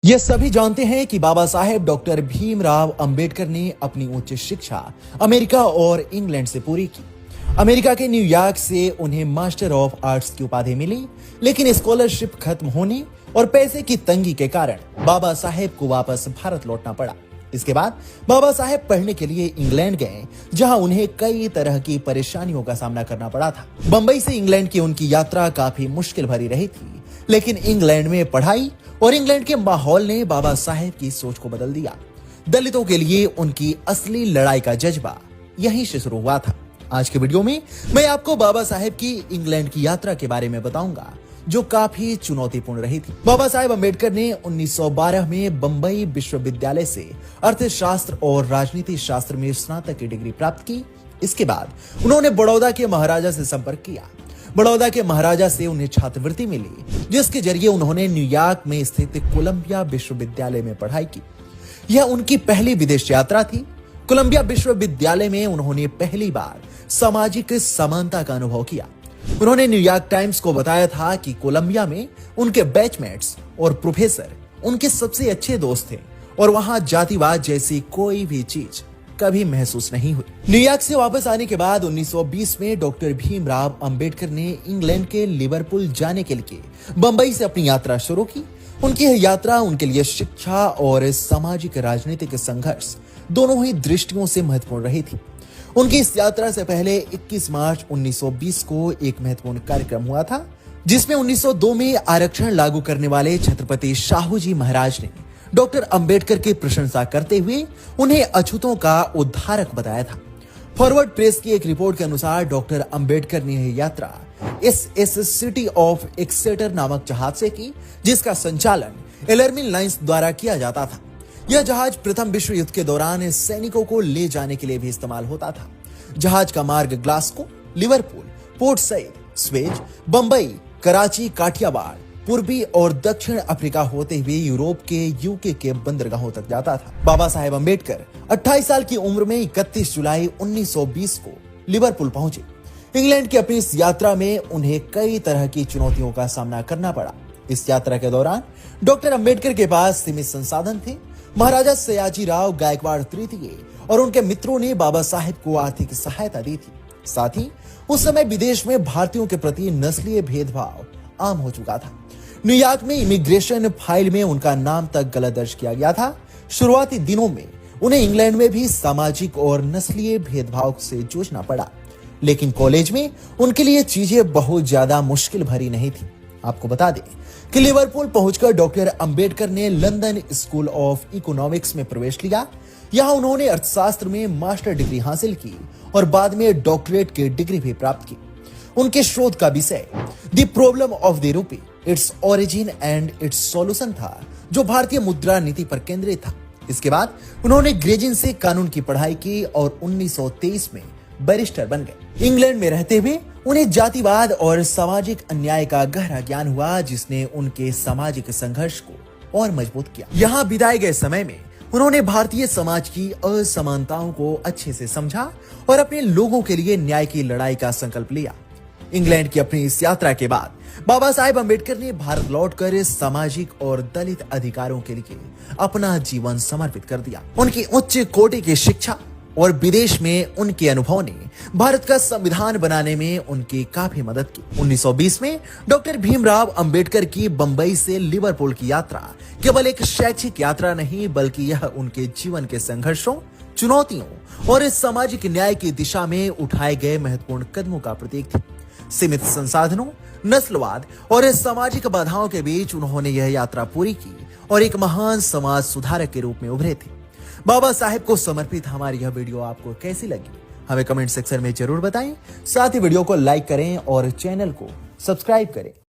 ये सभी जानते हैं कि बाबा साहेब डॉक्टर भीमराव अंबेडकर ने अपनी उच्च शिक्षा अमेरिका और इंग्लैंड से पूरी की। अमेरिका के न्यूयॉर्क से उन्हें मास्टर ऑफ आर्ट्स की उपाधि मिली, लेकिन स्कॉलरशिप खत्म होने और पैसे की तंगी के कारण बाबा साहेब को वापस भारत लौटना पड़ा। इसके बाद बाबा साहेब पढ़ने के लिए इंग्लैंड गए, जहां उन्हें कई तरह की परेशानियों का सामना करना पड़ा था। बंबई से इंग्लैंड की उनकी यात्रा काफी मुश्किल भरी रही थी, लेकिन इंग्लैंड में पढ़ाई और इंग्लैंड के माहौल ने बाबा साहेब की सोच को बदल दिया। दलितों के लिए उनकी असली लड़ाई का जज्बा यहीं से शुरू हुआ था। आज के वीडियो में मैं आपको बाबा साहेब की इंग्लैंड की यात्रा के बारे में बताऊंगा, जो काफी चुनौतीपूर्ण रही थी। बाबा साहेब अंबेडकर ने 1912 में बंबई विश्वविद्यालय से अर्थशास्त्र और राजनीति शास्त्र में स्नातक की डिग्री प्राप्त की। इसके बाद उन्होंने बड़ौदा के महाराजा से संपर्क किया। बड़ौदा के महाराजा से उन्हें छात्रवृत्ति मिली, जिसके जरिए उन्होंने न्यूयॉर्क में स्थित कोलंबिया विश्वविद्यालय में पढ़ाई की। यह उनकी पहली विदेश यात्रा थी। कोलंबिया विश्वविद्यालय में उन्होंने पहली बार सामाजिक समानता का अनुभव किया। उन्होंने न्यूयॉर्क टाइम्स को बताया था कि कोलंबिया में उनके बैचमेट्स और प्रोफेसर उनके सबसे अच्छे दोस्त थे और वहां जातिवाद जैसी कोई भी चीज कभी महसूस नहीं हुई। न्यूयॉर्क से वापस आने के बाद 1920 में डॉक्टर भीमराव अंबेडकर ने इंग्लैंड के लिवरपूल जाने के लिए बंबई से अपनी यात्रा शुरू की। उनकी यह यात्रा उनके लिए शिक्षा और सामाजिक राजनीतिक संघर्ष दोनों ही दृष्टियों से महत्वपूर्ण रही थी। उनकी इस यात्रा से पहले 21 मार्च 1920 को एक महत्वपूर्ण कार्यक्रम हुआ था, जिसमें 1902 में आरक्षण लागू करने वाले छत्रपति शाहू जी महाराज ने डॉक्टर अंबेडकर की प्रशंसा करते हुए उन्हें अछूतों का उद्धारक बताया था। फॉरवर्ड प्रेस की एक रिपोर्ट के अनुसार डॉक्टर अंबेडकर ने यह यात्रा एस सिटी ऑफ एक्सेटर नामक जहाज से की, जिसका संचालन एलर्मिन लाइंस द्वारा किया जाता था। यह जहाज प्रथम विश्व युद्ध के दौरान सैनिकों को ले जाने के लिए भी इस्तेमाल होता था। जहाज का मार्ग Glasgow, Liverpool, Port Said, Suez, Bambai, Karachi, Kathiawar, पूर्वी और दक्षिण अफ्रीका होते हुए यूरोप के यूके के बंदरगाहों तक जाता था। बाबा साहेब अंबेडकर 28 साल की उम्र में 31 जुलाई 1920 को लिवरपूल पहुंचे। इंग्लैंड की अपनी इस यात्रा में उन्हें कई तरह की चुनौतियों का सामना करना पड़ा। इस यात्रा के दौरान डॉक्टर अंबेडकर के पास सीमित संसाधन थे। महाराजा सयाजीराव गायकवाड़ तृतीय और उनके मित्रों ने बाबा साहेब को आर्थिक सहायता दी थी। साथ ही उस समय विदेश में भारतीयों के प्रति नस्लीय भेदभाव आम हो चुका था। न्यूयॉर्क में इमिग्रेशन फाइल में उनका नाम तक गलत दर्ज किया गया था। शुरुआती दिनों में उन्हें इंग्लैंड में भी सामाजिक और नस्लीय भेदभाव से जूझना पड़ा, लेकिन कॉलेज में उनके लिए चीजें बहुत ज्यादा मुश्किल भरी नहीं थी। आपको बता दें कि लिवरपूल पहुंचकर डॉक्टर अंबेडकर ने लंदन स्कूल ऑफ इकोनॉमिक्स में प्रवेश लिया। यहां उन्होंने अर्थशास्त्र में मास्टर डिग्री हासिल की और बाद में डॉक्टरेट की डिग्री भी प्राप्त की। उनके शोध का विषय the problem of the rupee, its origin and it's solution था, जो भारतीय मुद्रा नीति पर केंद्रित था। इसके बाद उन्होंने ग्रेजिन से कानून की पढ़ाई की और 1923 में बैरिस्टर बन गए। इंग्लैंड में रहते हुए उन्हें जातिवाद और सामाजिक अन्याय का गहरा ज्ञान हुआ, जिसने उनके सामाजिक संघर्ष को और मजबूत किया। यहाँ बिताए गए समय में उन्होंने भारतीय समाज की असमानताओं को अच्छे से समझा और अपने लोगों के लिए न्याय की लड़ाई का संकल्प लिया। इंग्लैंड की अपनी इस यात्रा के बाद बाबा साहेब अंबेडकर ने भारत लौटकर सामाजिक और दलित अधिकारों के लिए अपना जीवन समर्पित कर दिया। उनकी उच्च कोटि की शिक्षा और विदेश में उनके अनुभव ने भारत का संविधान बनाने में उनकी काफी मदद की। 1920 में डॉक्टर भीमराव अंबेडकर की बंबई से लिवरपूल की यात्रा केवल एक शैक्षिक यात्रा नहीं, बल्कि यह उनके जीवन के संघर्षों, चुनौतियों और सामाजिक न्याय की दिशा में उठाए गए महत्वपूर्ण कदमों का प्रतीक थी। सीमित संसाधनों, नस्लवाद और सामाजिक बाधाओं के बीच उन्होंने यह यात्रा पूरी की और एक महान समाज सुधारक के रूप में उभरे थे। बाबा साहेब को समर्पित हमारी यह वीडियो आपको कैसी लगी, हमें कमेंट सेक्शन में जरूर बताएं। साथ ही वीडियो को लाइक करें और चैनल को सब्सक्राइब करें।